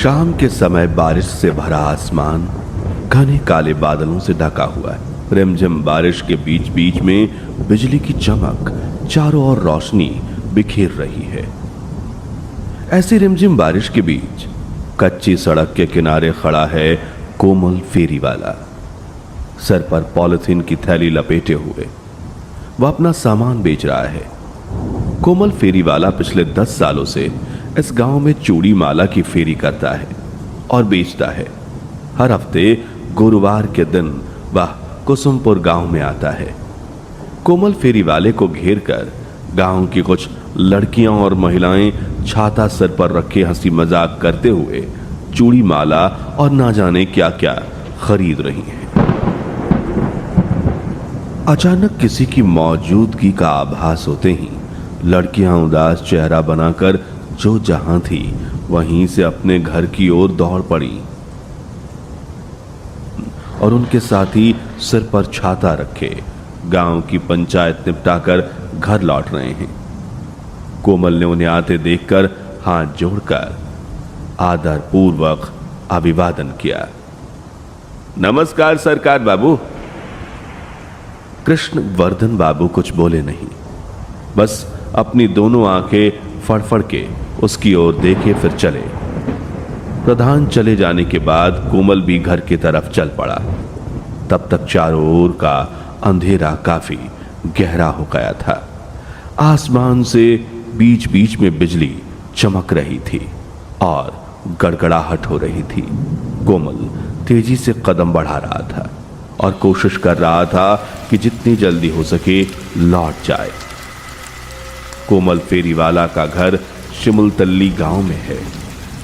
शाम के समय बारिश से भरा आसमान घने काले बादलों से ढका हुआ है। रिमझिम बारिश के बीच बीच में बिजली की चमक चारों ओर रोशनी बिखेर रही है। ऐसी रिमझिम बारिश के बीच कच्ची सड़क के किनारे खड़ा है कोमल फेरी वाला। सर पर पॉलिथीन की थैली लपेटे हुए वह अपना सामान बेच रहा है। कोमल फेरी वाला पिछले 10 सालों से इस गांव में चूड़ी माला की फेरी करता है और बेचता है। हर हफ्ते गुरुवार के दिन वह कुसुमपुर गांव में आता है। कोमल फेरी वाले को घेर कर गांव की कुछ लड़कियां और महिलाएं छाता सिर पर रखे हंसी मजाक करते हुए चूड़ी माला और ना जाने क्या क्या खरीद रही हैं। अचानक किसी की मौजूदगी का आभास होते ही लड़कियां उदास चेहरा बनाकर जो जहां थी वहीं से अपने घर की ओर दौड़ पड़ी और उनके साथी सिर पर छाता रखे गांव की पंचायत निपटाकर घर लौट रहे हैं। कोमल ने उन्हें आते देखकर हाथ जोड़कर आदर पूर्वक अभिवादन किया। नमस्कार सरकार बाबू। कृष्ण वर्धन बाबू कुछ बोले नहीं, बस अपनी दोनों आंखें फड़फड़ के उसकी ओर देखे फिर चले। प्रधान चले जाने के बाद कोमल भी घर की तरफ चल पड़ा। तब तक चारों ओर का अंधेरा काफी गहरा हो गया था। आसमान से बीच बीच में बिजली चमक रही थी और गड़गड़ाहट हो रही थी। कोमल तेजी से कदम बढ़ा रहा था और कोशिश कर रहा था कि जितनी जल्दी हो सके लौट जाए। कोमल फेरीवाला का घर शिमुलतल्ली गांव में है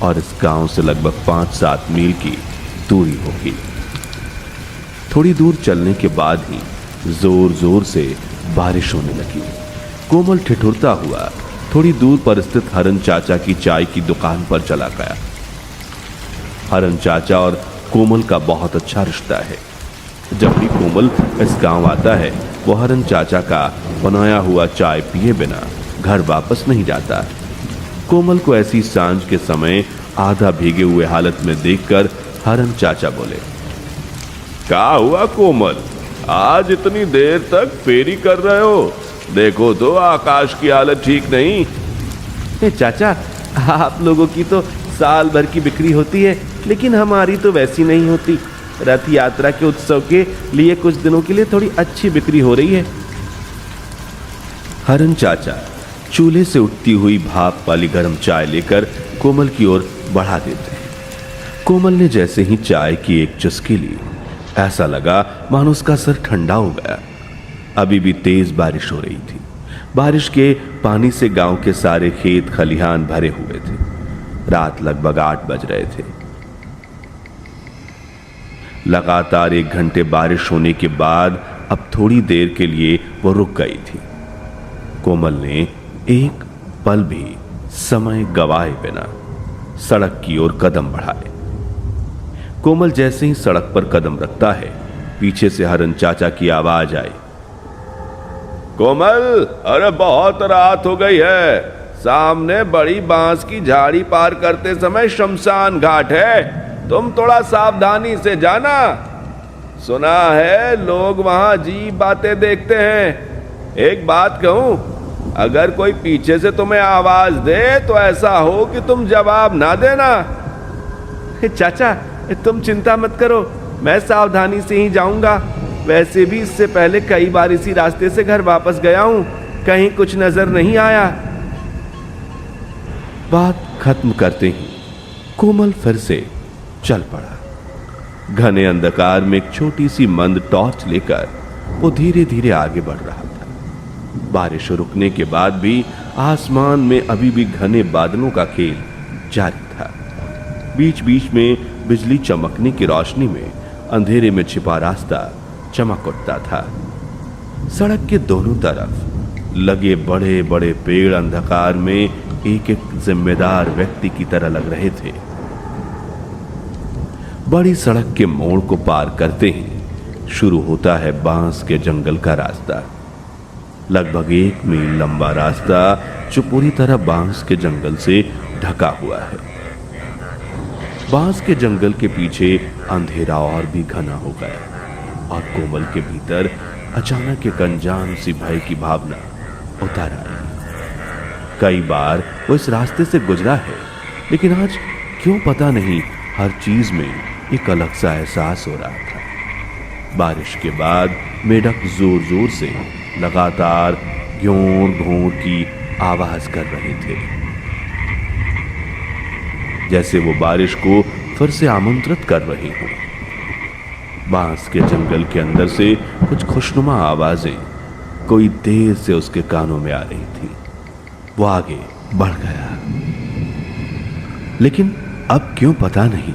और इस गांव से लगभग 5-7 मील की दूरी होगी। थोड़ी दूर चलने के बाद ही जोर जोर से बारिश होने लगी। कोमल ठिठुरता हुआ थोड़ी दूर पर स्थित हरन चाचा की चाय की दुकान पर चला गया। हरन चाचा और कोमल का बहुत अच्छा रिश्ता है। जब भी कोमल इस गांव आता है वो हरन चाचा का बनाया हुआ चाय पिए बिना घर वापस नहीं जाता। कोमल को ऐसी सांझ के समय आधा भीगे हुए हालत में देखकर हरन चाचा बोले, क्या हुआ कोमल, आज इतनी देर तक फेरी कर रहे हो? देखो तो आकाश की हालत ठीक नहीं। चाचा, आप लोगों की तो साल भर की बिक्री होती है, लेकिन हमारी तो वैसी नहीं होती। रथ यात्रा के उत्सव के लिए कुछ दिनों के लिए थोड़ी अच्छी बिक्री हो रही है। हरन चाचा चूल्हे से उठती हुई भाप वाली गर्म चाय लेकर कोमल की ओर बढ़ा देते हैं। कोमल ने जैसे ही चाय की एक चुस्की ली, ऐसा लगा मानो उसका सर ठंडा हो गया। अभी भी तेज बारिश हो रही थी। बारिश के पानी से गांव के सारे खेत खलिहान भरे हुए थे। रात लगभग 8 बज रहे थे। लगातार 1 घंटे बारिश होने के बाद अब थोड़ी देर के लिए वो रुक गई थी। कोमल ने एक पल भी समय गवाए बिना सड़क की ओर कदम बढ़ाए। कोमल जैसे ही सड़क पर कदम रखता है, पीछे से हरन चाचा की आवाज आई, कोमल, अरे बहुत रात हो गई है। सामने बड़ी बांस की झाड़ी पार करते समय शमशान घाट है, तुम थोड़ा सावधानी से जाना। सुना है लोग वहां अजीब बातें देखते हैं। एक बात कहूं, अगर कोई पीछे से तुम्हें आवाज दे तो ऐसा हो कि तुम जवाब ना देना। चाचा, तुम चिंता मत करो, मैं सावधानी से ही जाऊंगा। वैसे भी इससे पहले कई बार इसी रास्ते से घर वापस गया हूं, कहीं कुछ नजर नहीं आया। बात खत्म करते ही कोमल फिर से चल पड़ा। घने अंधकार में एक छोटी सी मंद टॉर्च लेकर वो धीरे धीरे आगे बढ़ रहा था। बारिश रुकने के बाद भी आसमान में अभी भी घने बादलों का खेल जारी था। बीच बीच में बिजली चमकने की रोशनी में अंधेरे में छिपा रास्ता चमक उठता था। सड़क के दोनों तरफ लगे बड़े बड़े पेड़ अंधकार में एक एक जिम्मेदार व्यक्ति की तरह लग रहे थे। बड़ी सड़क के मोड़ को पार करते ही शुरू होता है बांस के जंगल का रास्ता। लगभग 1 मील लंबा रास्ता जो पूरी तरह बांस के जंगल से ढका हुआ है। बांस के जंगल के पीछे अंधेरा और भी घना हो गया और कोमल के भीतर अचानक एक अनजान सी भय की भावना उतर आई। कई बार वो इस रास्ते से गुजरा है, लेकिन आज क्यों पता नहीं हर चीज में एक अलग सा एहसास हो रहा था। बारिश के बाद मेढक जोर जोर से लगातार घोर घोर की आवाज कर रहे थे, जैसे वो बारिश को फिर से आमंत्रित कर रहे हो। बांस के जंगल के अंदर से कुछ खुशनुमा आवाजें कोई देर से उसके कानों में आ रही थी। वो आगे बढ़ गया, लेकिन अब क्यों पता नहीं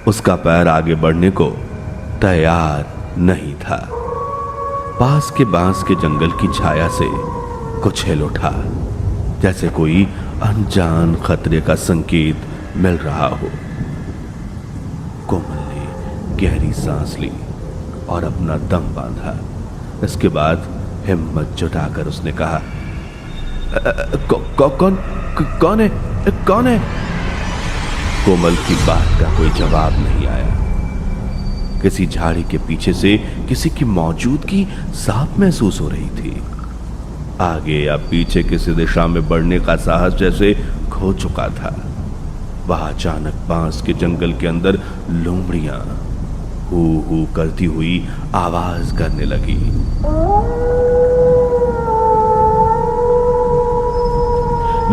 उसका पैर आगे बढ़ने को तैयार नहीं था। पास के बांस के जंगल की छाया से कुछ हिल उठा, जैसे कोई अनजान खतरे का संकेत मिल रहा हो। कोमल ने गहरी सांस ली और अपना दम बांधा। इसके बाद हिम्मत जुटाकर उसने कहा, कौन है? कोमल की बात का कोई जवाब नहीं आया। किसी झाड़ी के पीछे से किसी की मौजूदगी साफ महसूस हो रही थी। आगे या पीछे किसी दिशा में बढ़ने का साहस जैसे खो चुका था। वह अचानक बांस के जंगल के अंदर लोमड़ियां हू हू करती हुई आवाज करने लगी।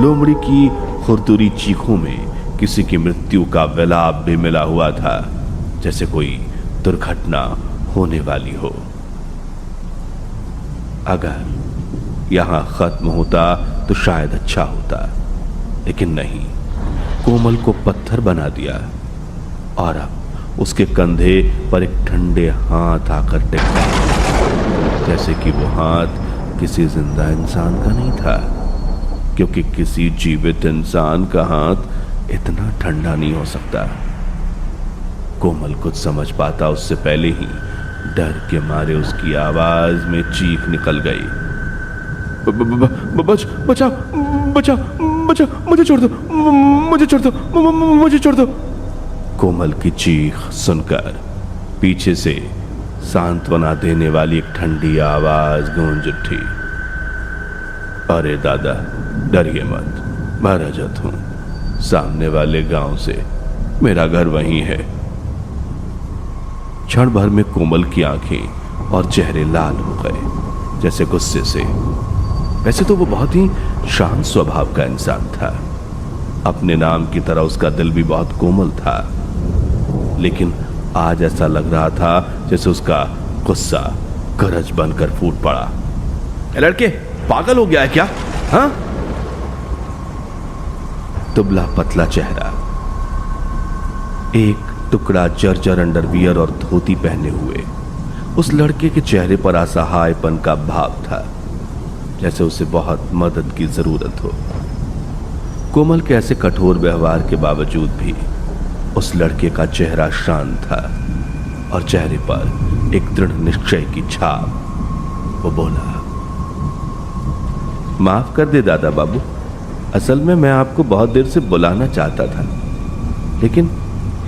लोमड़ी की खुरदुरी चीखों में किसी की मृत्यु का विलाप भी मिला हुआ था, जैसे कोई दुर्घटना होने वाली हो। अगर यहां खत्म होता तो शायद अच्छा होता, लेकिन नहीं। कोमल को पत्थर बना दिया और अब उसके कंधे पर एक ठंडे हाथ आकर टिक गए, जैसे कि वो हाथ किसी जिंदा इंसान का नहीं था, क्योंकि किसी जीवित इंसान का हाथ इतना ठंडा नहीं हो सकता। कोमल कुछ समझ पाता उससे पहले ही डर के मारे उसकी आवाज में चीख निकल गई। बचा बचा बचा, मुझे छोड़ दो, मुझे छोड़ दो, मुझे छोड़ दो। कोमल की चीख सुनकर पीछे से सांत्वना देने वाली एक ठंडी आवाज गूंज उठी। अरे दादा, डरिए मत, मैं रजत हूं, सामने वाले गांव से, मेरा घर वहीं है। क्षण भर में कोमल की आंखें और चेहरे लाल हो गए, जैसे गुस्से से। वैसे तो वो बहुत ही शांत स्वभाव का इंसान था, अपने नाम की तरह उसका दिल भी बहुत कोमल था, लेकिन आज ऐसा लग रहा था जैसे उसका गुस्सा गरज बनकर फूट पड़ा। लड़के, पागल हो गया है क्या? हाँ? दुबला पतला चेहरा, एक टुकड़ा जर्जर अंडरवियर और धोती पहने हुए उस लड़के के चेहरे पर असहायपन का भाव था, जैसे उसे बहुत मदद की जरूरत हो। कोमल के ऐसे कठोर व्यवहार के बावजूद भी उस लड़के का चेहरा शांत था और चेहरे पर एक दृढ़ निश्चय की छाप। वो बोला, माफ कर दे दादा बाबू, असल में मैं आपको बहुत देर से बुलाना चाहता था, लेकिन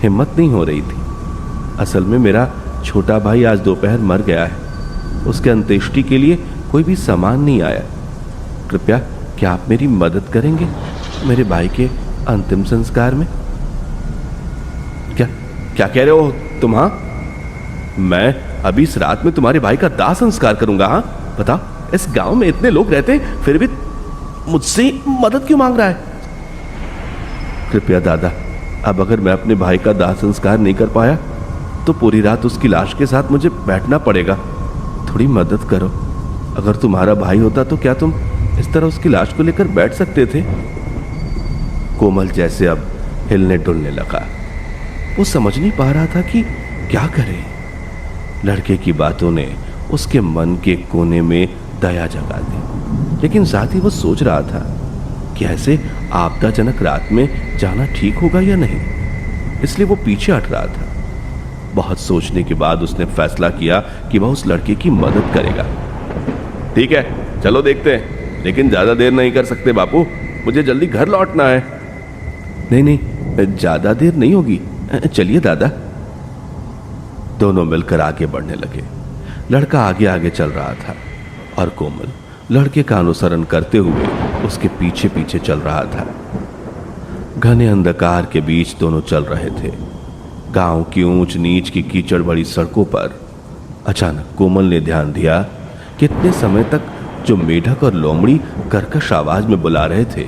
हिम्मत नहीं हो रही थी। असल में मेरा छोटा भाई आज दोपहर मर गया है, उसके अंत्येष्टि के लिए कोई भी सामान नहीं आया। कृपया क्या आप मेरी मदद करेंगे मेरे भाई के अंतिम संस्कार में? क्या क्या कह रहे हो तुम? हाँ, मैं अभी इस रात में तुम्हारे भाई का दाह संस्कार करूंगा। हाँ बताओ, इस गांव में इतने लोग रहते हैं, फिर भी मुझसे मदद क्यों मांग रहा है? कृपया दादा, अब अगर मैं अपने भाई का दाह संस्कार नहीं कर पाया तो पूरी रात उसकी लाश के साथ मुझे बैठना पड़ेगा। थोड़ी मदद करो। अगर तुम्हारा भाई होता तो क्या तुम इस तरह उसकी लाश को लेकर बैठ सकते थे? कोमल जैसे अब हिलने डुलने लगा। वो समझ नहीं पा रहा था कि क्या करे। लड़के की बातों ने उसके मन के कोने में दया जगा दी, लेकिन साथ ही वो सोच रहा था कि ऐसे आपदाजनक रात में जाना ठीक होगा या नहीं, इसलिए वो पीछे हट रहा था। बहुत सोचने के बाद उसने फैसला किया कि वह उस लड़के की मदद करेगा। ठीक है, चलो देखते हैं, लेकिन ज्यादा देर नहीं कर सकते बापू, मुझे जल्दी घर लौटना है। नहीं नहीं, ज्यादा देर नहीं होगी, चलिए दादा। दोनों मिलकर आगे बढ़ने लगे। लड़का आगे आगे चल रहा था और कोमल लड़के का अनुसरण करते हुए उसके पीछे पीछे चल रहा था। घने अंधकार के बीच दोनों चल रहे थे। गांव की ऊंच नीच की कीचड़ भरी सड़कों पर अचानक कोमल ने ध्यान दिया कि इतने समय तक जो मेढक और लोमड़ी कर्कश आवाज में बुला रहे थे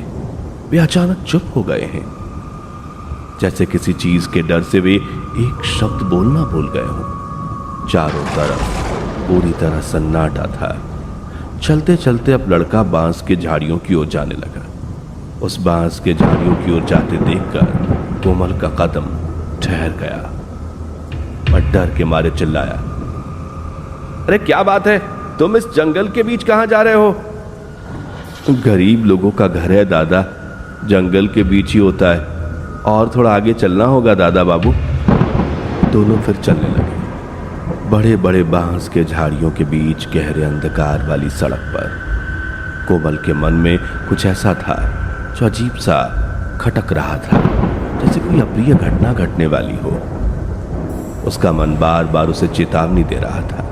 वे अचानक चुप हो गए हैं, जैसे किसी चीज के डर से वे एक शब्द बोलना भूल गए हों। चारों तरफ पूरी तरह सन्नाटा था। चलते चलते अब लड़का बांस के झाड़ियों की ओर जाने लगा। उस बांस के झाड़ियों की ओर जाते देखकर कोमल का कदम ठहर गया और डर के मारे चिल्लाया, अरे क्या बात है, तुम इस जंगल के बीच कहां जा रहे हो? गरीब लोगों का घर है दादा, जंगल के बीच ही होता है, और थोड़ा आगे चलना होगा दादा बाबू। दोनों फिर चलने लगे। बड़े बड़े बांस के झाड़ियों के बीच गहरे अंधकार वाली सड़क पर कोमल के मन में कुछ ऐसा था जो अजीब सा खटक रहा था, जैसे कोई अप्रिय घटना घटने वाली हो। उसका मन बार बार उसे चेतावनी दे रहा था,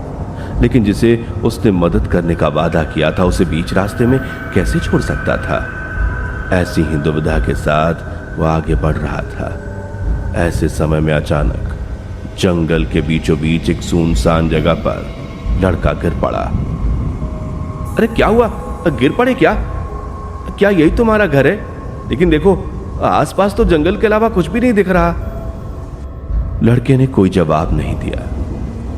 लेकिन जिसे उसने मदद करने का वादा किया था उसे बीच रास्ते में कैसे छोड़ सकता था। ऐसी ही दुविधा के साथ वह आगे बढ़ रहा था। ऐसे समय में अचानक जंगल के बीचों बीच एक सुनसान जगह पर लड़का गिर पड़ा। अरे क्या हुआ, गिर पड़े क्या? क्या यही तुम्हारा घर है? लेकिन देखो आसपास तो जंगल के अलावा कुछ भी नहीं दिख रहा। लड़के ने कोई जवाब नहीं दिया,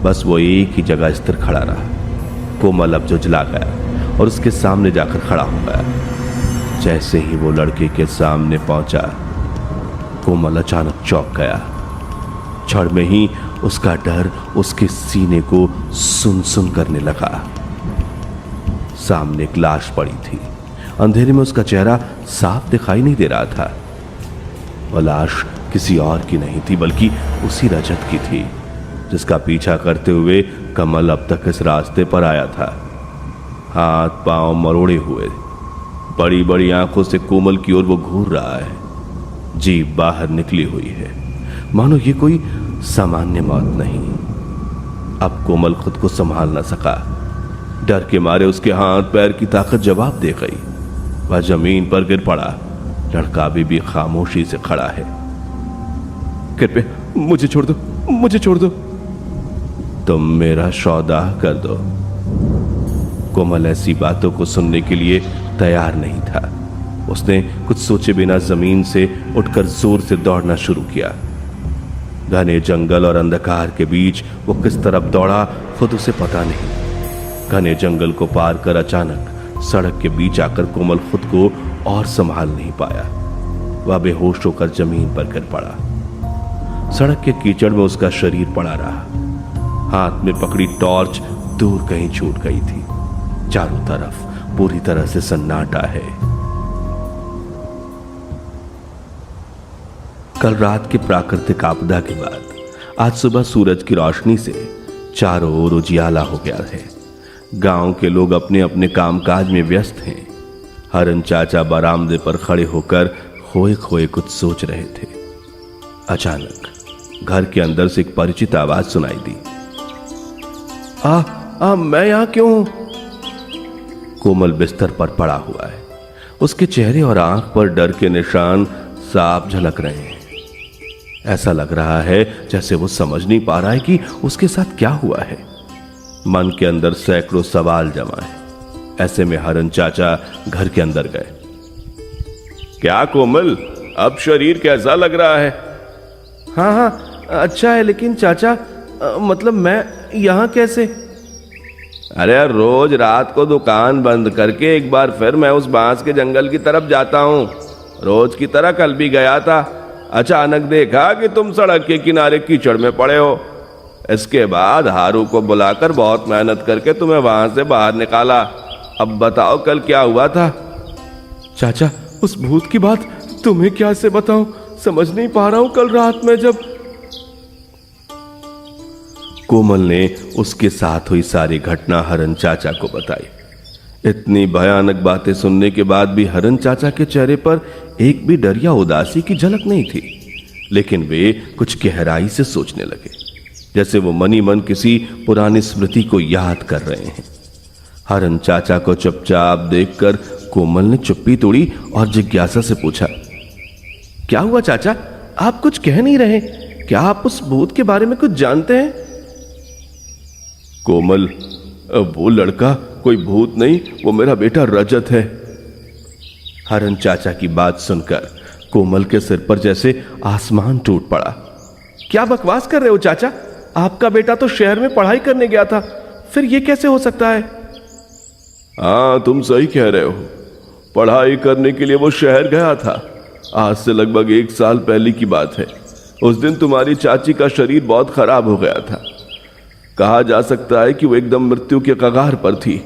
बस वो एक ही जगह स्थिर खड़ा रहा। कोमल अब झुंझला गया और उसके सामने जाकर खड़ा हो गया। जैसे ही वो लड़के के सामने पहुंचा, कोमल अचानक चौंक गया। क्षण में ही उसका डर उसके सीने को सुन सुन करने लगा। सामने एक लाश पड़ी थी। अंधेरे में उसका चेहरा साफ दिखाई नहीं दे रहा था। वह लाश किसी और की नहीं थी, बल्कि उसी रजत की थी जिसका पीछा करते हुए कमल अब तक इस रास्ते पर आया था। हाथ पांव मरोड़े हुए, बड़ी बड़ी आंखों से कोमल की ओर वो घूर रहा है। जीभ बाहर निकली हुई है, मानो ये कोई सामान्य मौत नहीं। अब कोमल खुद को संभाल न सका। डर के मारे उसके हाथ पैर की ताकत जवाब दे गई। वह जमीन पर गिर पड़ा। लड़का अभी भी खामोशी से खड़ा है। कृपया मुझे छोड़ दो, मुझे छोड़ दो। तुम मेरा सौदा कर दो। कोमल ऐसी बातों को सुनने के लिए तैयार नहीं था। उसने कुछ सोचे बिना जमीन से उठकर जोर से दौड़ना शुरू किया। घने जंगल और अंधकार के बीच वो किस तरफ दौड़ा खुद उसे पता नहीं। घने जंगल को पार कर अचानक सड़क के बीच आकर कोमल खुद को और संभाल नहीं पाया। वह बेहोश होकर जमीन पर गिर पड़ा। सड़क के कीचड़ में उसका शरीर पड़ा रहा। हाथ में पकड़ी टॉर्च दूर कहीं छूट गई थी। चारों तरफ पूरी तरह से सन्नाटा है। कल रात के प्राकृतिक आपदा के बाद आज सुबह सूरज की रोशनी से चारों ओर उजियाला हो गया है। गांव के लोग अपने अपने कामकाज में व्यस्त हैं। हरन चाचा बरामदे पर खड़े होकर खोए खोए कुछ सोच रहे थे। अचानक घर के अंदर से एक परिचित आवाज सुनाई दी। मैं यहां क्यों हूं? कोमल बिस्तर पर पड़ा हुआ है। उसके चेहरे और आंख पर डर के निशान साफ झलक रहे हैं। ऐसा लग रहा है जैसे वो समझ नहीं पा रहा है कि उसके साथ क्या हुआ है। मन के अंदर सैकड़ों सवाल जमा है। ऐसे में हरन चाचा घर के अंदर गए। क्या कोमल, अब शरीर कैसा लग रहा है? हाँ, अच्छा है, लेकिन चाचा मतलब मैं यहाँ कैसे? अरे यार, रोज रात को दुकान बंद करके एक बार फिर मैं उस बांस के जंगल की तरफ जाता हूँ। रोज की तरह कल भी गया था। अचानक देखा कि तुम सड़क के किनारे कीचड़ में पड़े हो। इसके बाद हारू को बुलाकर बहुत मेहनत करके तुम्हें वहां से बाहर निकाला। अब बताओ कल क्या हुआ था? चाचा, उस भूत की बात तुम्हें क्या से बताऊं, समझ नहीं पा रहा हूं। कल रात में जब कोमल ने उसके साथ हुई सारी घटना हरन चाचा को बताई। इतनी भयानक बातें सुनने के बाद भी हरन चाचा के चेहरे पर एक भी डर या उदासी की झलक नहीं थी। लेकिन वे कुछ गहराई से सोचने लगे, जैसे वो मनी मन किसी पुरानी स्मृति को याद कर रहे हैं। हरन चाचा को चुपचाप देखकर कोमल ने चुप्पी तोड़ी और जिज्ञासा से पूछा, क्या हुआ चाचा, आप कुछ कह नहीं रहे? क्या आप उस भूत के बारे में कुछ जानते हैं? कोमल, वो लड़का कोई भूत नहीं, वो मेरा बेटा रजत है। हरन चाचा की बात सुनकर कोमल के सिर पर जैसे आसमान टूट पड़ा। क्या बकवास कर रहे हो चाचा? आपका बेटा तो शहर में पढ़ाई करने गया था, फिर ये कैसे हो सकता है? हाँ, तुम सही कह रहे हो, पढ़ाई करने के लिए वो शहर गया था। आज से लगभग 1 साल पहले की बात है। उस दिन तुम्हारी चाची का शरीर बहुत खराब हो गया था। कहा जा सकता है कि वो एकदम मृत्यु के कगार पर थी।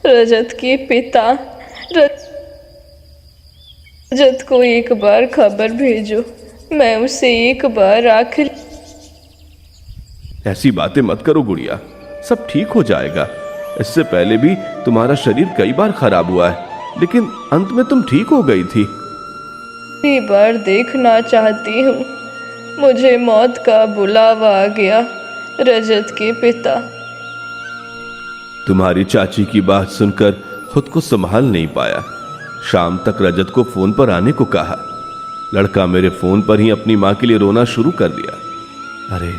रजत के पिता, रजत को एक बार खबर भेजो, मैं उसे एक बार आखिर। ऐसी बातें मत करो गुड़िया, सब ठीक हो जाएगा। इससे पहले भी तुम्हारा शरीर कई बार खराब हुआ है, लेकिन अंत में तुम ठीक हो गई थी। एक बार देखना चाहती हूँ, मुझे मौत का बुलावा आ गया। रजत के पिता। तुम्हारी चाची की बात सुनकर खुद को संभाल नहीं पाया। शाम तक रजत को फोन पर आने को कहा। लड़का मेरे फोन पर ही अपनी मां के लिए रोना शुरू कर दिया। अरे,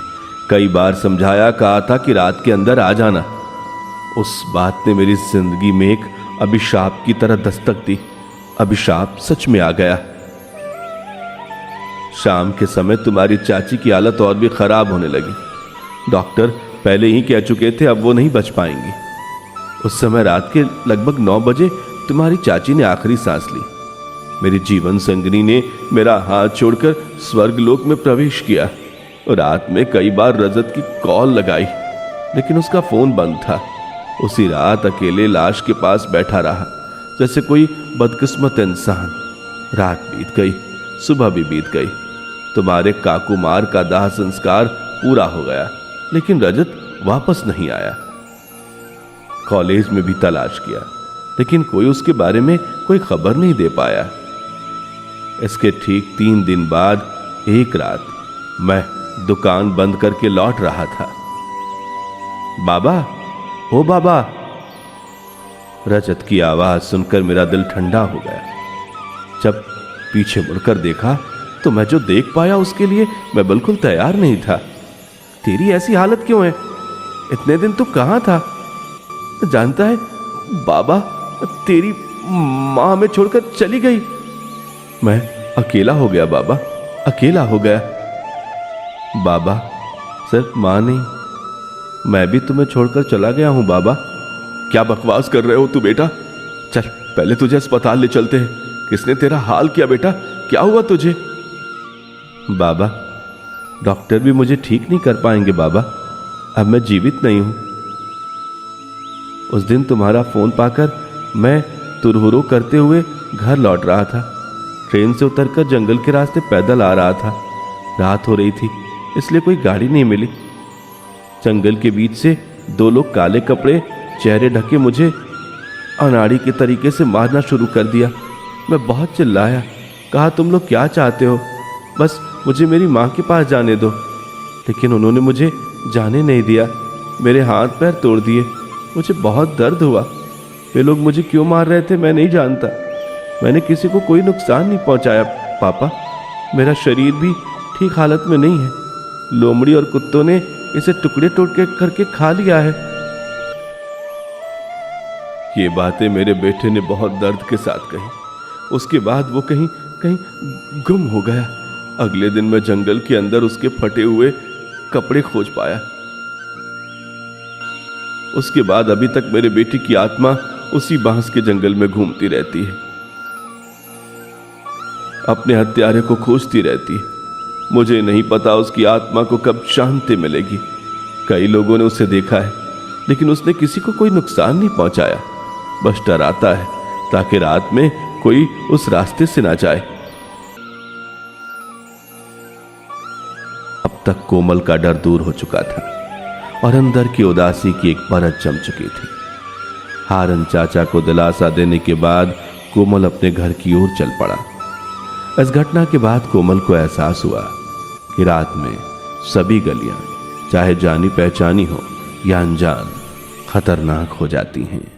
कई बार समझाया, कहा था कि रात के अंदर आ जाना। उस बात ने मेरी जिंदगी में एक अभिशाप की तरह दस्तक दी। अभिशाप सच में आ गया। शाम के समय तुम्हारी चाची की हालत और भी खराब होने लगी। डॉक्टर पहले ही कह चुके थे अब वो नहीं बच पाएंगी। उस समय रात के लगभग 9 बजे तुम्हारी चाची ने आखिरी सांस ली। मेरी जीवन संगिनी ने मेरा हाथ छोड़कर स्वर्गलोक में प्रवेश किया। रात में कई बार रजत की कॉल लगाई, लेकिन उसका फोन बंद था। उसी रात अकेले लाश के पास बैठा रहा, जैसे कोई बदकिस्मत इंसान। रात बीत गई, सुबह भी बीत गई। तुम्हारे काकुमार का दाह संस्कार पूरा हो गया, लेकिन रजत वापस नहीं आया। कॉलेज में भी तलाश किया, लेकिन कोई उसके बारे में कोई खबर नहीं दे पाया। इसके ठीक 3 दिन बाद एक रात मैं दुकान बंद करके लौट रहा था। बाबा, ओ बाबा। रजत की आवाज सुनकर मेरा दिल ठंडा हो गया। जब पीछे मुड़कर देखा तो मैं जो देख पाया उसके लिए मैं बिल्कुल तैयार नहीं था। तेरी ऐसी हालत क्यों है? इतने दिन तू कहां था? जानता है बाबा, तेरी मां हमें छोड़कर चली गई। मैं अकेला हो गया बाबा, अकेला हो गया। बाबा, सिर्फ मां नहीं, मैं भी तुम्हें छोड़कर चला गया हूं बाबा। क्या बकवास कर रहे हो तू बेटा? चल पहले तुझे अस्पताल ले चलते हैं। किसने तेरा हाल किया बेटा? क्या हुआ तुझे? बाबा, डॉक्टर भी मुझे ठीक नहीं कर पाएंगे बाबा। अब मैं जीवित नहीं हूं। उस दिन तुम्हारा फोन पाकर मैं तुरहुरो करते हुए घर लौट रहा था। ट्रेन से उतरकर जंगल के रास्ते पैदल आ रहा था। रात हो रही थी, इसलिए कोई गाड़ी नहीं मिली। जंगल के बीच से 2 लोग काले कपड़े, चेहरे ढके मुझे अनाड़ी के तरीके से मारना शुरू कर दिया। मैं बहुत चिल्लाया, कहा तुम लोग क्या चाहते हो? बस मुझे मेरी माँ के पास जाने दो। लेकिन उन्होंने मुझे जाने नहीं दिया। मेरे हाथ पैर तोड़ दिए। मुझे बहुत दर्द हुआ। वे लोग मुझे क्यों मार रहे थे मैं नहीं जानता। मैंने किसी को कोई नुकसान नहीं पहुंचाया पापा। मेरा शरीर भी ठीक हालत में नहीं है। लोमड़ी और कुत्तों ने इसे टुकड़े टुकड़े करके खा लिया है। ये बातें मेरे बेटे ने बहुत दर्द के साथ कही। उसके बाद वो कहीं कहीं गुम हो गया। अगले दिन मैं जंगल के अंदर उसके फटे हुए कपड़े खोज पाया। उसके बाद अभी तक मेरे बेटे की आत्मा उसी बांस के जंगल में घूमती रहती है, अपने हत्यारे को खोजती रहती है। मुझे नहीं पता उसकी आत्मा को कब शांति मिलेगी। कई लोगों ने उसे देखा है, लेकिन उसने किसी को कोई नुकसान नहीं पहुंचाया। बस डराता है ताकि रात में कोई उस रास्ते से ना जाए। अब तक कोमल का डर दूर हो चुका था और अंदर की उदासी की एक परत जम चुकी थी। हारन चाचा को दिलासा देने के बाद कोमल अपने घर की ओर चल पड़ा। इस घटना के बाद कोमल को एहसास हुआ कि रात में सभी गलियां, चाहे जानी पहचानी हो या अनजान, खतरनाक हो जाती हैं।